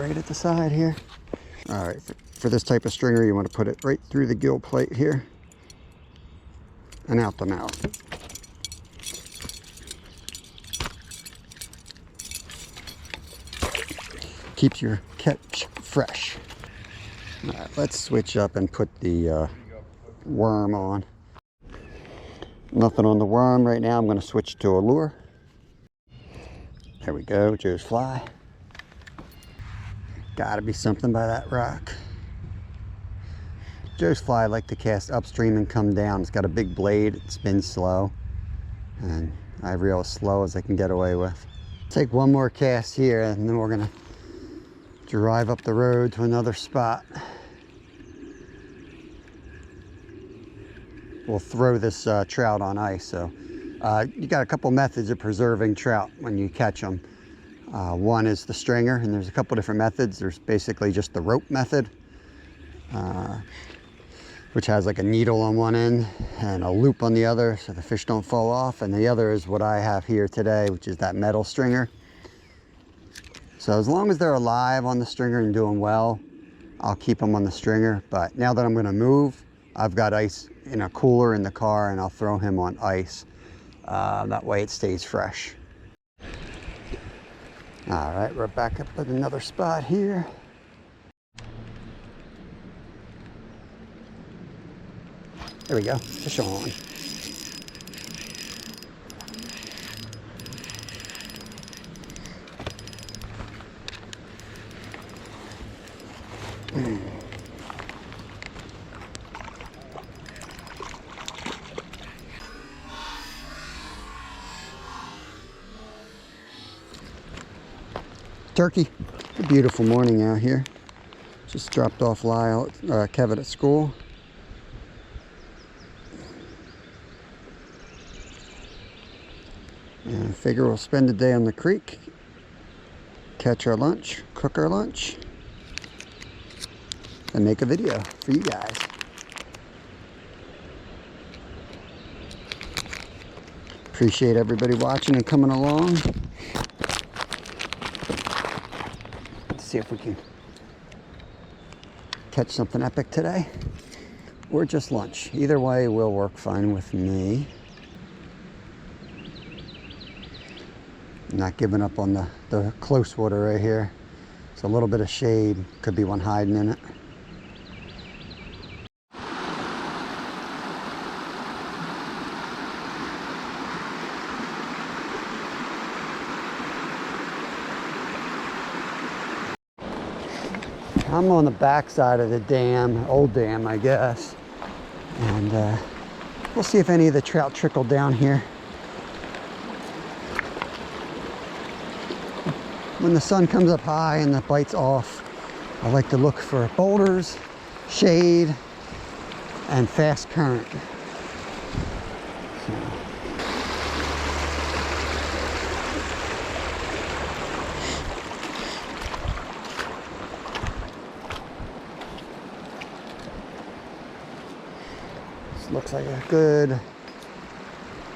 right at the side here. All right, for this type of stringer, you want to put it right through the gill plate here and out the mouth. Keeps your catch fresh. All right, let's switch up and put the worm on. Nothing on the worm right now. I'm going to switch to a lure. There we go, Joe's fly. Gotta be something by that rock. Joe's fly I like to cast upstream and come down. It's got a big blade, it spins slow, and I reel as slow as I can get away with. Take one more cast here and then we're gonna drive up the road to another spot. We'll throw this trout on ice. So you got a couple methods of preserving trout when you catch them. One is the stringer, and there's a couple different methods. There's basically just the rope method, which has like a needle on one end and a loop on the other so the fish don't fall off. And the other is what I have here today, which is that metal stringer. So as long as they're alive on the stringer and doing well, I'll keep them on the stringer. But now that I'm gonna move, I've got ice in a cooler in the car and I'll throw him on ice. That way it stays fresh. All right, we're back up at another spot here. There we go, fish on. Turkey. A beautiful morning out here. Just dropped off Lyle, Kevin at school. And I figure we'll spend the day on the creek, catch our lunch, cook our lunch, and make a video for you guys. Appreciate everybody watching and coming along. See if we can catch something epic today or just lunch. Either way will work fine with me. Not giving up on the close water right here. It's a little bit of shade, could be one hiding in it. I'm on the back side of the dam, old dam, I guess. And we'll see if any of the trout trickle down here. When the sun comes up high and the bite's off, I like to look for boulders, shade, and fast current. Looks like a good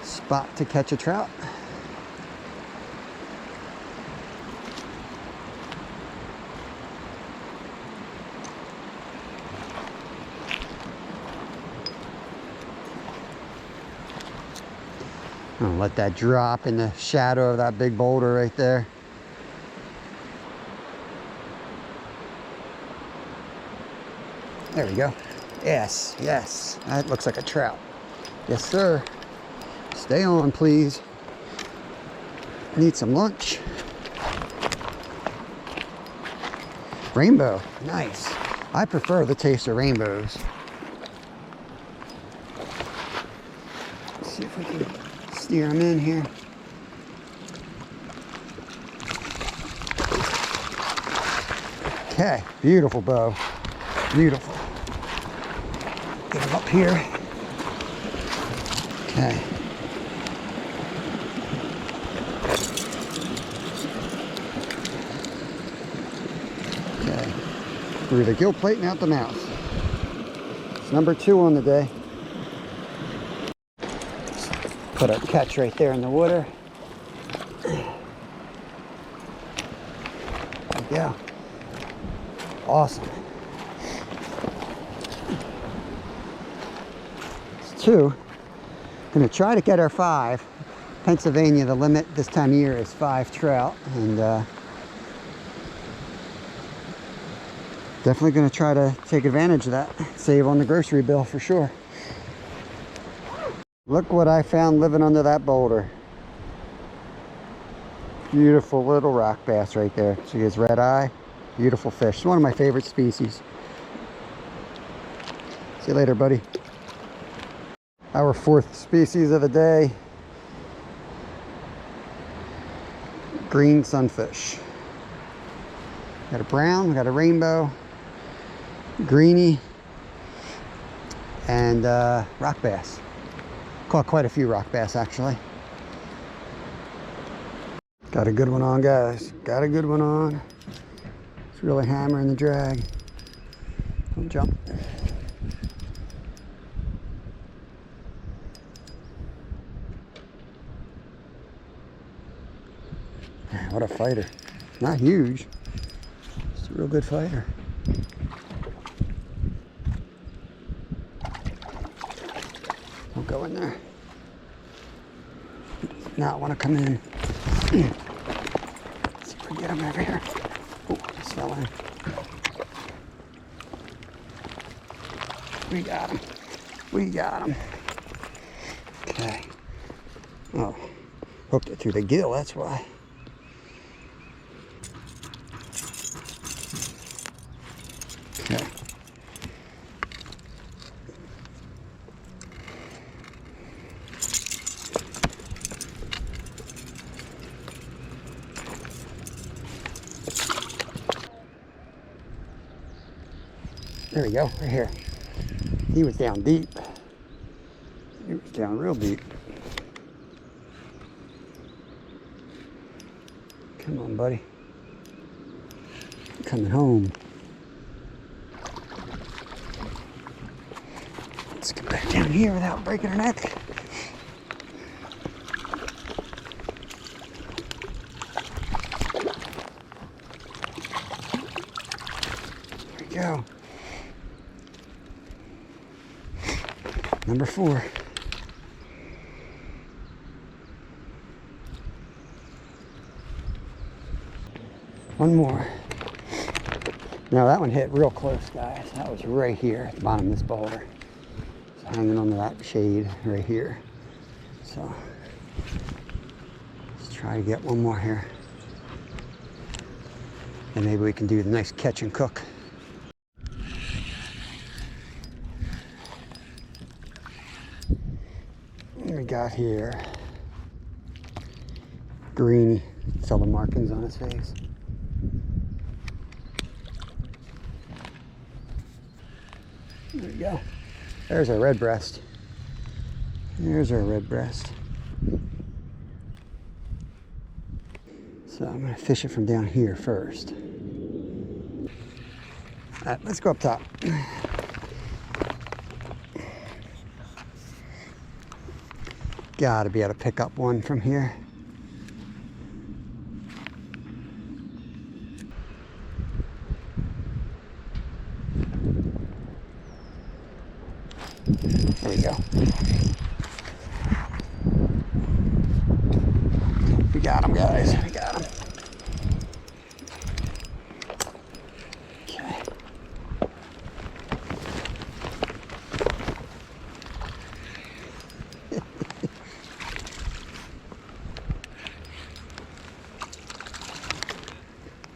spot to catch a trout. I'm gonna let that drop in the shadow of that big boulder right there. There we go. Yes, yes, that looks like a trout. Yes, sir. Stay on, please. Need some lunch. Rainbow, nice. I prefer the taste of rainbows. Let's see if we can steer them in here. Okay, beautiful bow, beautiful. Get him up here. Okay. Okay. Through the gill plate and out the mouth. It's number 2 on the day. Put our catch right there in the water. There we go. Awesome. It's 2. Gonna try to get our 5. Pennsylvania, the limit this time of year is 5 trout, and definitely gonna try to take advantage of that. Save on the grocery bill for sure. Look what I found living under that boulder. Beautiful little rock bass right there. She has red eye. Beautiful fish. It's one of my favorite species. See you later, buddy. Our 4th species of the day. Green sunfish. Got a brown, we got a rainbow, greenie, and rock bass. Caught quite a few rock bass actually. Got a good one on, guys. Got a good one on. It's really hammering the drag. Don't jump. What a fighter. Not huge. Just a real good fighter. Don't go in there. Does not want to come in. Let's see if we can get him over here. Oh, just fell in. We got him. We got him. Okay. Oh, hooked it through the gill, that's why. Okay. There we go, right here. He was down deep. He was down real deep. Come on, buddy. I'm coming home. Let's get back down here without breaking her neck. There we go. Number 4. One more. Now that one hit real close, guys. That was right here at the bottom of this boulder. It's hanging onto that shade right here. So let's try to get one more here. And maybe we can do the nice catch and cook. What we got here? Greenie. It's all the markings on his face. There we go. There's our red breast. There's our red breast. So I'm going to fish it from down here first. All right, let's go up top. Gotta be able to pick up one from here. There we go. We got him, guys. We got him. Okay.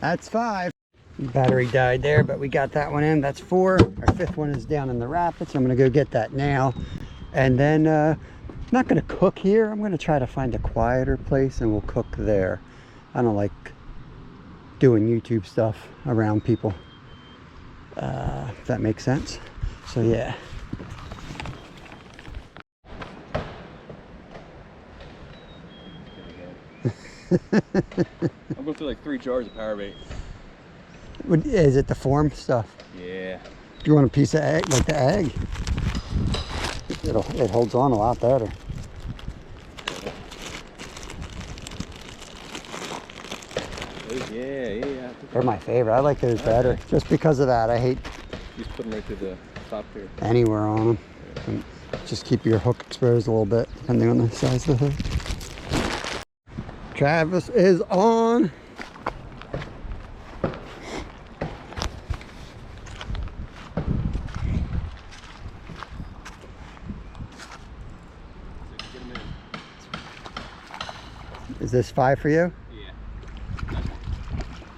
That's 5. Battery died there, but we got that one in. That's 4. Our 5th one is down in the rapids. I'm going to go get that now. And then, I'm not going to cook here. I'm going to try to find a quieter place and we'll cook there. I don't like doing YouTube stuff around people, if that makes sense. So, yeah. I'm going through like 3 jars of power bait. Is it the form stuff? Yeah. Do you want a piece of egg, like the egg? It holds on a lot better. Yeah. They're my favorite. I like those better. Just because of that. I hate Just put them right to the top here. anywhere on them. And just keep your hook exposed a little bit, depending on the size of the hook. Travis is on. Is this 5 for you? Yeah.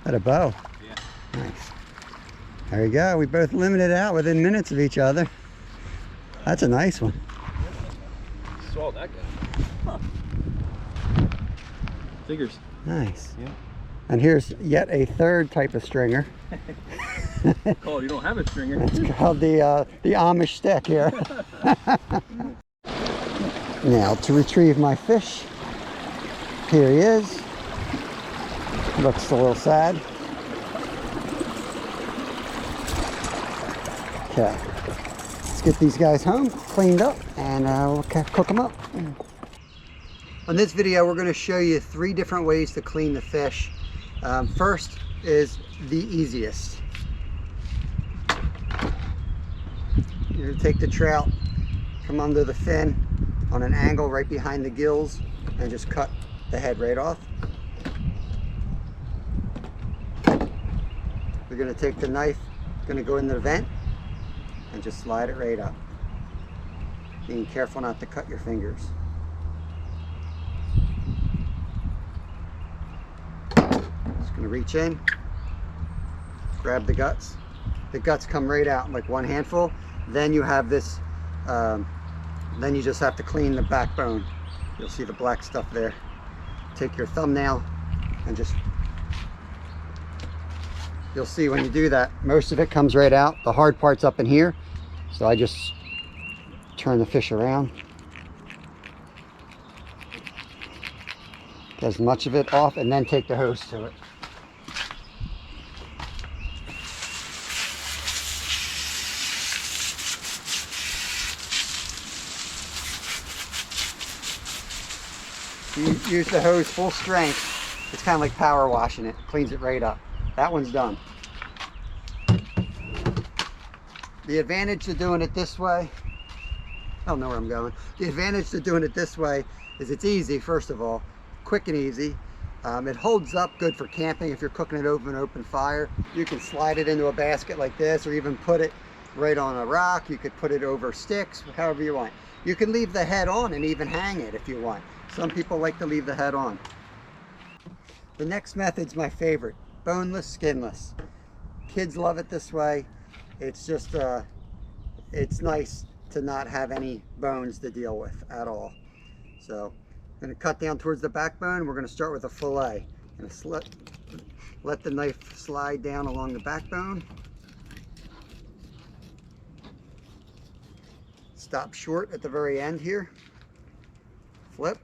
At a bow? Yeah. Nice. There we go. We both limited out within minutes of each other. That's a nice one. Swallowed that guy. Figures. Nice. Yeah. And here's yet a third type of stringer. Cole, you don't have a stringer. It's called the Amish stick here. Now to retrieve my fish. Here he is. Looks a little sad. Okay, let's get these guys home, cleaned up, and we'll cook them up. On this video, we're going to show you 3 different ways to clean the fish. First is the easiest. You're going to take the trout, come under the fin on an angle right behind the gills, and just cut the head right off. We're going to take the knife, going to go in the vent, and just slide it right up. Being careful not to cut your fingers. Just going to reach in, grab the guts. The guts come right out in like one handful. Then you have this, then you just have to clean the backbone. You'll see the black stuff there. Take your thumbnail and just, you'll see when you do that, most of it comes right out. The hard part's up in here. So I just turn the fish around. Get as much of it off and then take the hose to it. You use the hose full strength. It's kind of like power washing it. Cleans it right up. That one's done. The advantage to doing it this way, I don't know where I'm going. The advantage to doing it this way is it's easy, first of all, quick and easy. It holds up good for camping if you're cooking it over an open fire. You can slide it into a basket like this, or even put it right on a rock. You could put it over sticks, however you want. You can leave the head on and even hang it if you want. Some people like to leave the head on. The next method's my favorite, boneless, skinless. Kids love it this way. It's just, it's nice to not have any bones to deal with at all. So I'm going to cut down towards the backbone. We're going to start with a fillet. I'm going to let the knife slide down along the backbone. Stop short at the very end here. Flip.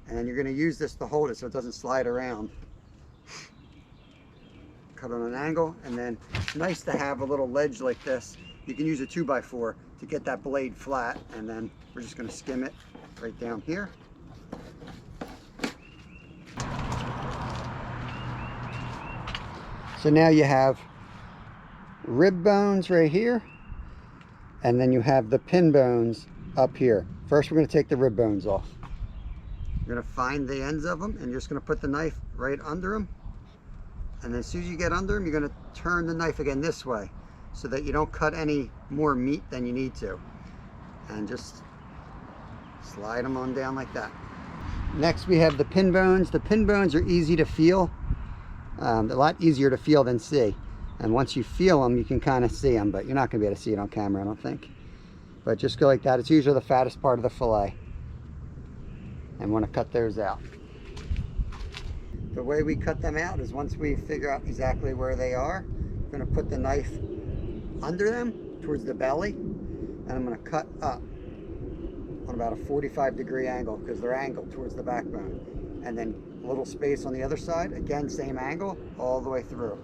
And you're going to use this to hold it so it doesn't slide around. Cut on an angle, and then it's nice to have a little ledge like this. You can use a 2x4 to get that blade flat, and then we're just going to skim it right down here. So now you have rib bones right here, and then you have the pin bones up here. First we're going to take the rib bones off. You're going to find the ends of them, and you're just going to put the knife right under them. And then as soon as you get under them, you're going to turn the knife again this way so that you don't cut any more meat than you need to. And just slide them on down like that. Next we have the pin bones. The pin bones are easy to feel. A lot easier to feel than see. And once you feel them, you can kind of see them, but you're not going to be able to see it on camera, I don't think. But just go like that. It's usually the fattest part of the fillet. And want to cut those out. The way we cut them out is once we figure out exactly where they are, I'm going to put the knife under them towards the belly, and I'm going to cut up on about a 45-degree angle because they're angled towards the backbone. And then a little space on the other side, again same angle, all the way through.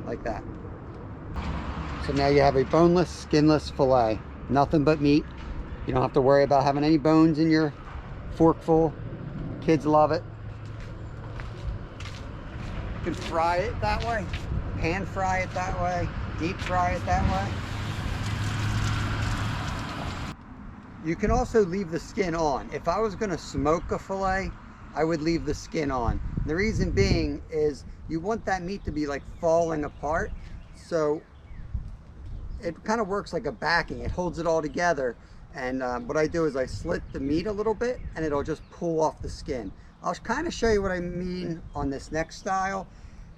Like that. So now you have a boneless, skinless fillet. Nothing but meat. You don't have to worry about having any bones in your forkful. Kids love it. You can fry it that way, pan fry it that way, deep fry it that way. You can also leave the skin on. If I was going to smoke a fillet, I would leave the skin on. The reason being is you want that meat to be like falling apart. So it kind of works like a backing. It holds it all together. And what I do is I slit the meat a little bit and it'll just pull off the skin. I'll kind of show you what I mean on this next style.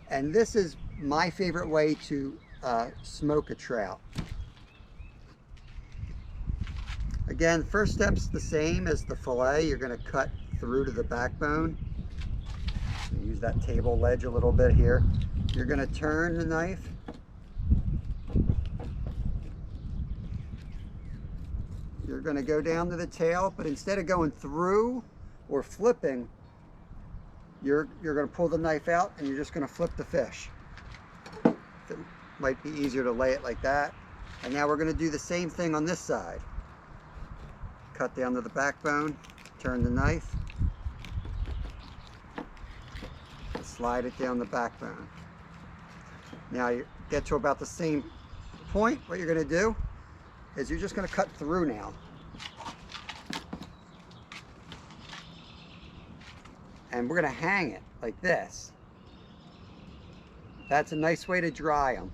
And this is my favorite way to smoke a trout. Again, first step's the same as the fillet. You're going to cut through to the backbone. Use that table ledge a little bit here. You're going to turn the knife. You're going to go down to the tail, but instead of going through or flipping, you're going to pull the knife out and you're just going to flip the fish. It might be easier to lay it like that. And now we're going to do the same thing on this side. Cut down to the backbone, turn the knife, slide it down the backbone. Now you get to about the same point. What you're going to do is you're just going to cut through now. And we're going to hang it like this. That's a nice way to dry them.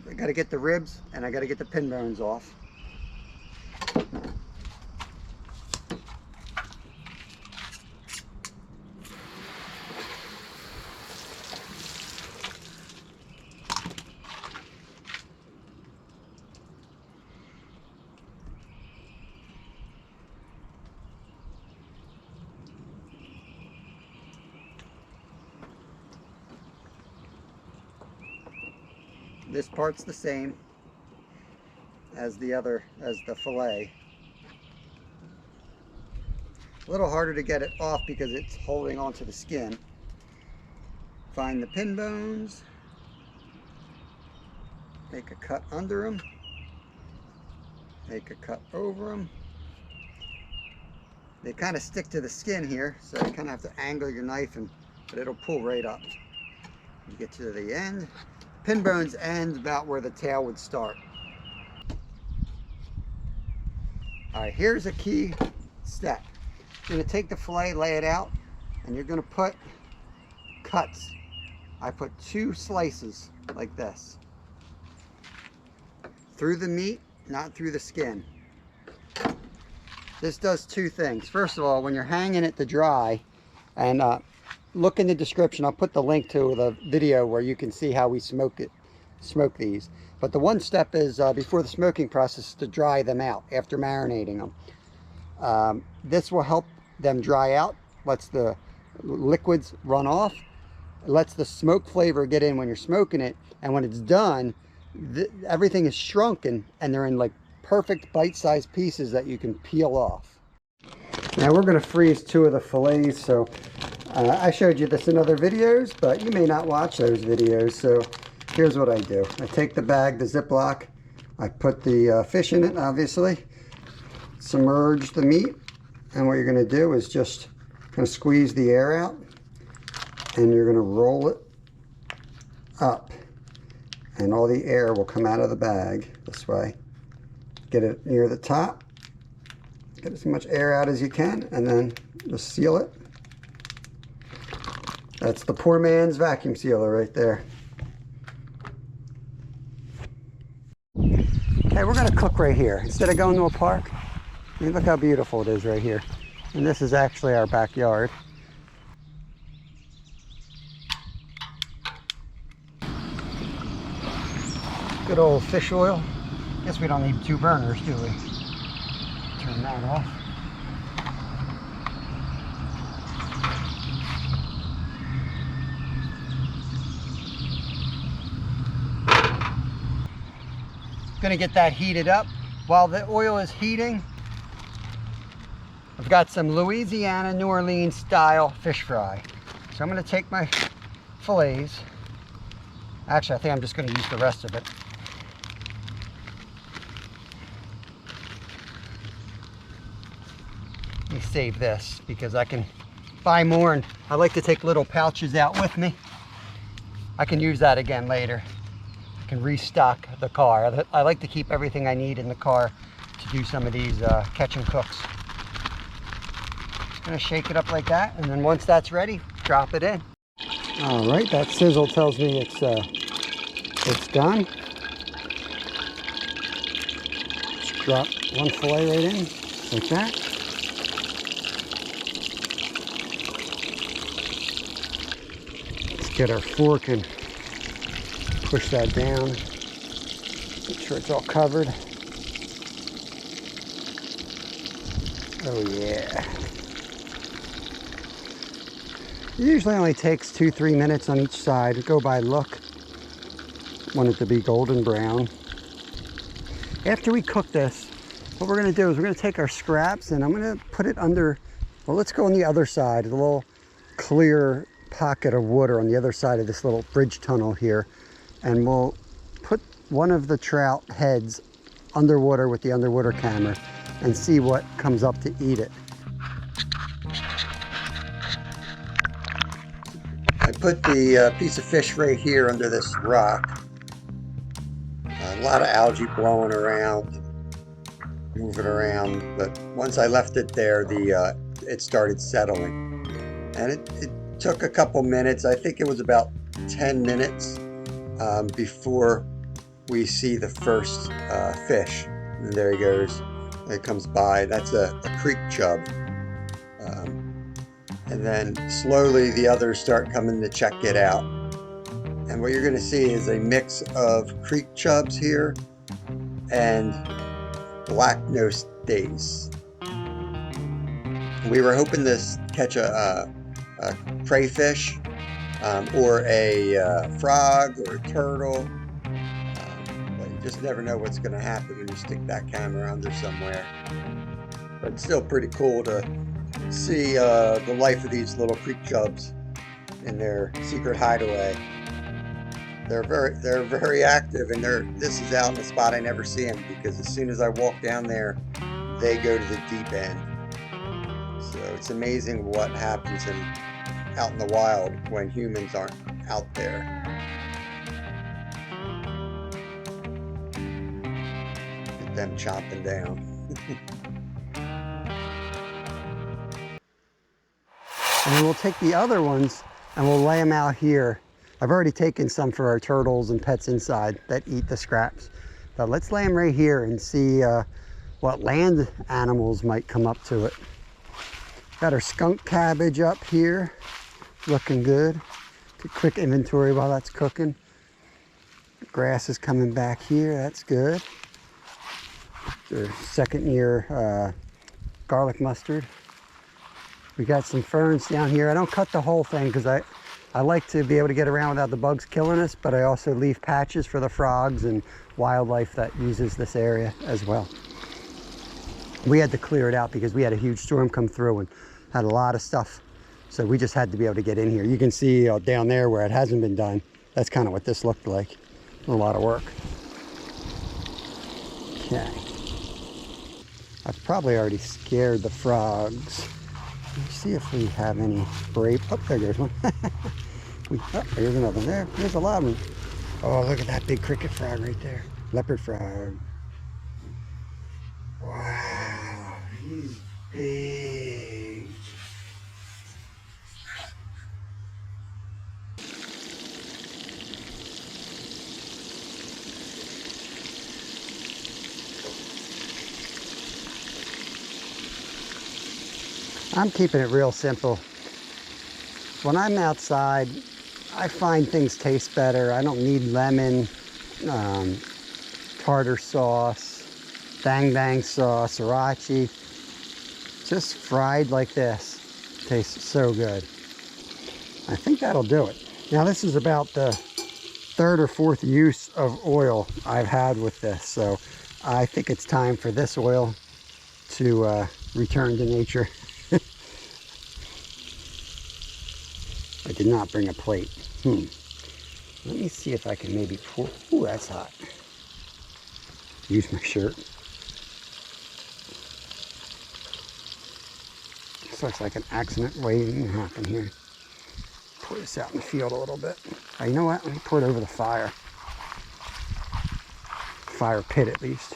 I got to get the ribs and I got to get the pin bones off. This part's the same as the fillet. A little harder to get it off because it's holding onto the skin. Find the pin bones, make a cut under them, make a cut over them. They kind of stick to the skin here, so you kind of have to angle your knife, but it'll pull right up. You get to the end. Pin bones end about where the tail would start. All right, here's a key step. You're gonna take the fillet, lay it out, and you're gonna put cuts. I put 2 slices like this. Through the meat, not through the skin. This does 2 things. First of all, when you're hanging it to dry, and look in the description, I'll put the link to the video where you can see how we smoke these. But the one step is before the smoking process to dry them out after marinating them. This will help them dry out, lets the liquids run off, lets the smoke flavor get in when you're smoking it, and when it's done, everything is shrunken and they're in like perfect bite-sized pieces that you can peel off. Now we're going to freeze 2 of the fillets, so I showed you this in other videos, but you may not watch those videos, so here's what I do. I take the bag, the Ziploc, I put the fish in it, obviously, submerge the meat, and what you're going to do is just kind of squeeze the air out, and you're going to roll it up, and all the air will come out of the bag this way. Get it near the top, get as much air out as you can, and then just seal it. That's the poor man's vacuum sealer right there. Okay, we're going to cook right here. Instead of going to a park, I mean, look how beautiful it is right here. And this is actually our backyard. Good old fish oil. Guess we don't need 2 burners, do we? Turn that off. Going to get that heated up. While the oil is heating, I've got some Louisiana, New Orleans style fish fry. So I'm going to take my fillets. Actually, I think I'm just going to use the rest of it. Let me save this because I can buy more, and I like to take little pouches out with me. I can use that again later. I can restock the car. I like to keep everything I need in the car to do some of these catch and cooks. Just gonna shake it up like that, and then once that's ready, drop it in. All right, that sizzle tells me it's done. Just drop one fillet right in, like that. Let's get our fork and push that down. Make sure it's all covered. Oh yeah. It usually only takes 2-3 minutes on each side. Go by look. Want it to be golden brown. After we cook this, what we're gonna do is we're gonna take our scraps and I'm gonna put it under, well, let's go on the other side, the little clear pocket of water on the other side of this little bridge tunnel here. And we'll put one of the trout heads underwater with the underwater camera and see what comes up to eat it. I put the piece of fish right here under this rock. A lot of algae blowing around, moving around, but once I left it there, it started settling. And it took a couple minutes. I think it was about 10 minutes before we see the first fish. And there he goes. It comes by. That's a creek chub. And then slowly the others start coming to check it out. And what you're going to see is a mix of creek chubs here and black nose dace. We were hoping to catch a crayfish or a frog or a turtle, but you just never know what's going to happen when you stick that camera under somewhere. But it's still pretty cool to see the life of these little creek chubs in their secret hideaway. They're very active, and this is out in a spot I never see them, because as soon as I walk down there, they go to the deep end. So it's amazing what happens out in the wild when humans aren't out there. Get them chomping down. And then we'll take the other ones and we'll lay them out here. I've already taken some for our turtles and pets inside that eat the scraps. But let's lay them right here and see what land animals might come up to it. Got our skunk cabbage up here, looking good. Take a quick inventory while that's cooking. Grass is coming back here, that's good. Their second year garlic mustard. We got some ferns down here. I don't cut the whole thing because I like to be able to get around without the bugs killing us, but I also leave patches for the frogs and wildlife that uses this area as well. We had to clear it out because we had a huge storm come through and had a lot of stuff. So we just had to be able to get in here. You can see down there where it hasn't been done. That's kind of what this looked like. A lot of work. Okay. I've probably already scared the frogs. Let's see if we have any brave. Oh, there goes one. There's another one. There's a lot of them. Oh, look at that big cricket frog right there. Leopard frog. Wow, he's big. I'm keeping it real simple. When I'm outside, I find things taste better. I don't need lemon, tartar sauce, bang bang sauce, sriracha. Just fried like this. Tastes so good. I think that'll do it. Now this is about the third or fourth use of oil I've had with this. So I think it's time for this oil to return to nature. I did not bring a plate. Let me see if I can maybe pour. Ooh, that's hot. Use my shirt. This looks like an accident waiting to happen here. Pour this out in the field a little bit. Oh, you know what? Let me pour it over the fire. Fire pit at least.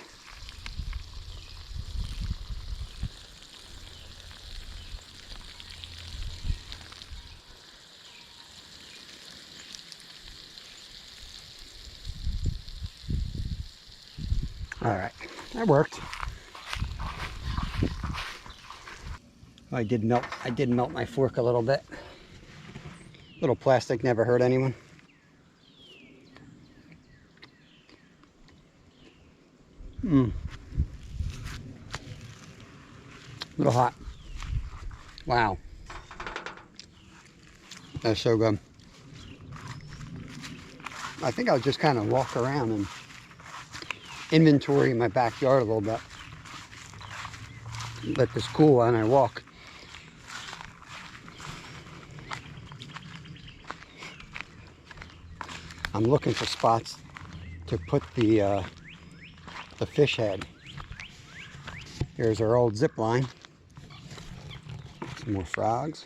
All right, that worked. I did melt my fork a little bit. Little plastic never hurt anyone. A little hot. Wow. That's so good. I think I'll just kind of walk around and inventory my backyard a little bit. Let this cool while I walk. I'm looking for spots to put the fish head. Here's our old zip line. Some more frogs.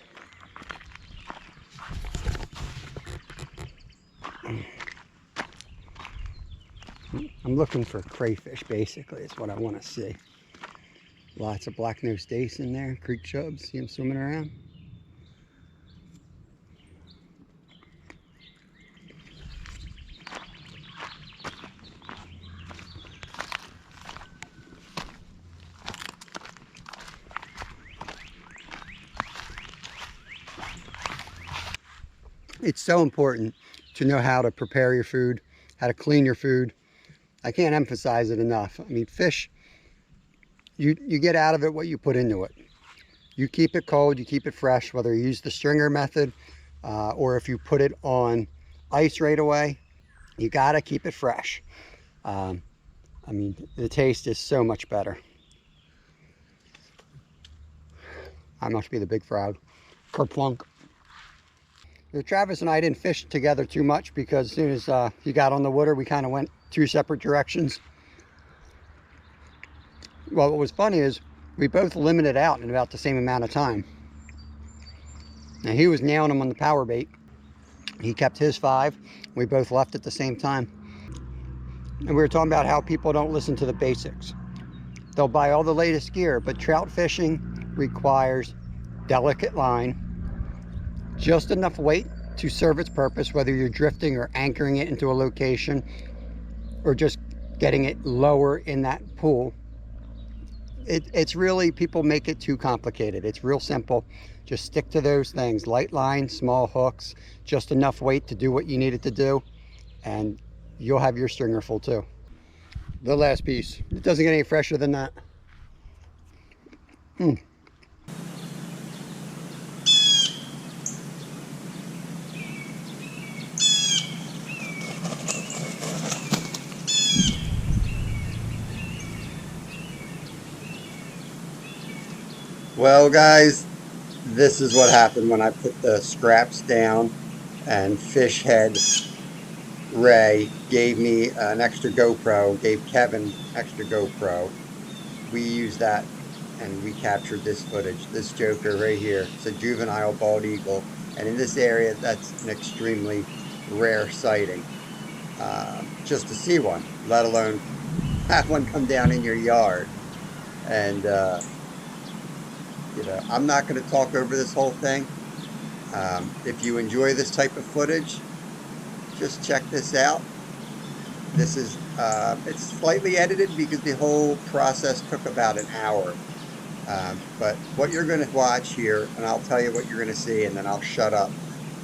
I'm looking for crayfish, basically. It's what I want to see. Lots of black-nosed dace in there, creek chubs. See them swimming around. It's so important to know how to prepare your food, how to clean your food. I can't emphasize it enough. I mean, fish, you get out of it what you put into it. You keep it cold, you keep it fresh, whether you use the stringer method or if you put it on ice right away, you gotta keep it fresh. I mean, the taste is so much better. I must be the big frog. Kerplunk. Travis and I didn't fish together too much because as soon as he got on the water, we kind of went two separate directions. Well, what was funny is we both limited out in about the same amount of time. Now he was nailing them on the power bait. He kept his 5. We both left at the same time. And we were talking about how people don't listen to the basics. They'll buy all the latest gear, but trout fishing requires delicate line, just enough weight to serve its purpose, whether you're drifting or anchoring it into a location or just getting it lower in that pool. It's really, people make it too complicated. It's real simple. Just stick to those things. Light line, small hooks, just enough weight to do what you need it to do, and you'll have your stringer full too. The last piece. It doesn't get any fresher than that. Well, guys, this is what happened when I put the scraps down, and Fish Head Ray gave me an extra GoPro, gave Kevin extra GoPro. We used that and we captured this footage. This joker right here, it's a juvenile bald eagle, and in this area that's an extremely rare sighting. Just to see one, let alone have one come down in your yard. And you know, I'm not going to talk over this whole thing. If you enjoy this type of footage, just check this out. This is, it's slightly edited because the whole process took about an hour. But what you're going to watch here, and I'll tell you what you're going to see, and then I'll shut up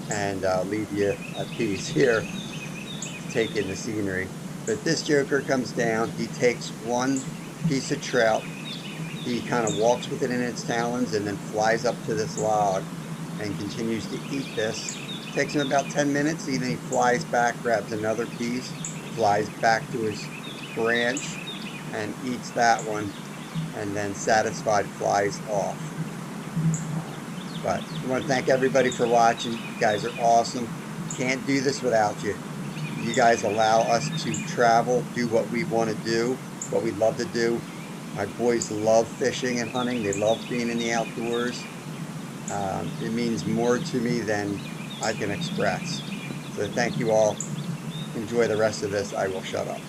and leave you at peace here, take in the scenery. But this joker comes down, he takes one piece of trout, he kind of walks with it in its talons and then flies up to this log and continues to eat this. Takes him about 10 minutes, and then he flies back, grabs another piece, flies back to his branch and eats that one, and then satisfied flies off. But I want to thank everybody for watching. You guys are awesome. Can't do this without you. You guys allow us to travel, do what we want to do, what we love to do. My boys love fishing and hunting. They love being in the outdoors. It means more to me than I can express. So thank you all. Enjoy the rest of this. I will shut up.